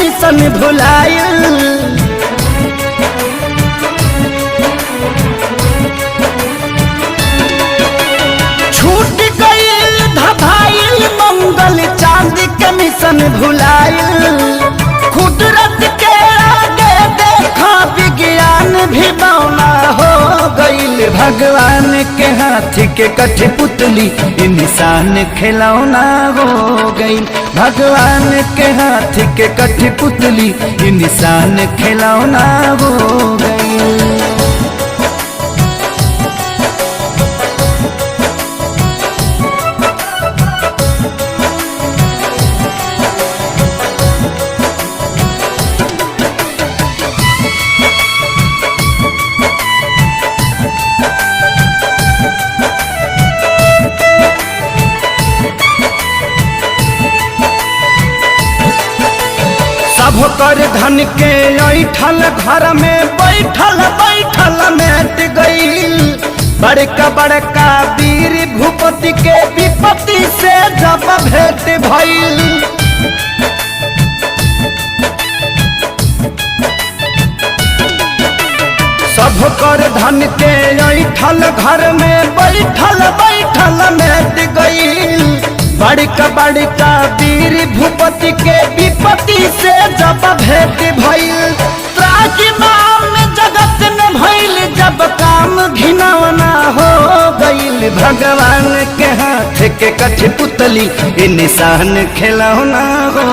Mission भुलाइल। छूट गईल धभाइल मंगल चांद के मिशन भुलाइल। कुदरत के आगे देखा विज्ञान भी बौना हो गईल। भगवान के हाथ के कठपुतली इंसान खिलौना हो गई। भगवान के हाथ के कठपुतली इंसान खिलौना हो गई। सब कर धन के ऐठल घर में बैठल बैठल मेट गईल। बड़का बड़का वीर भूपति के विपत्ति से जब भेंट भइल। सब कर धन के ऐठल घर में बैठल बैठल मेट गईल। बड़का बड़का वीर भूपति के विपत्ति से जब भेंट भइल। त्राजिमाम जगत में भइल जब काम घिनौना हो गईल। भगवान के हाथ के कठपुतली इंसान खिलौना हो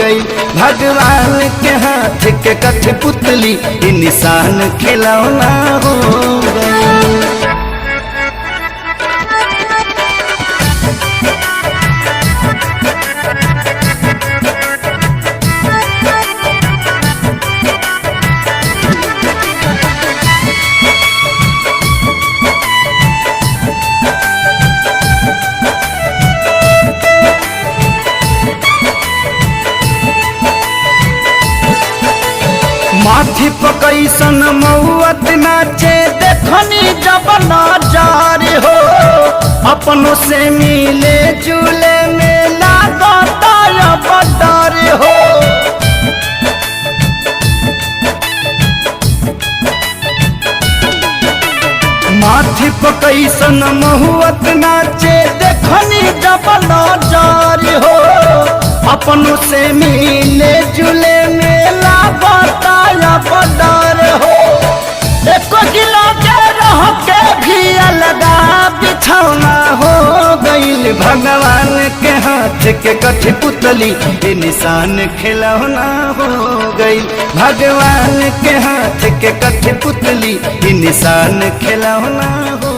गई। भगवान के हाथ के कठपुतली इंसान खिलौना हो गई। माथी पकैसन मौत नाचे देखनी जब नजार हो। अपनों से मिले जुले में लागता अब डर हो। माथी पकैसन महुअत नाचे देखनी जब नजार हो। अपनों से मिले जुले में लागता अब डर हो। एको किलो के रह के भी अलगा बिछौना हो गईल। भगवान के हाथ के कठपुतली इंसान खिलौना हो गई। भगवान के हाथ के कठपुतली इंसान खिलौना हो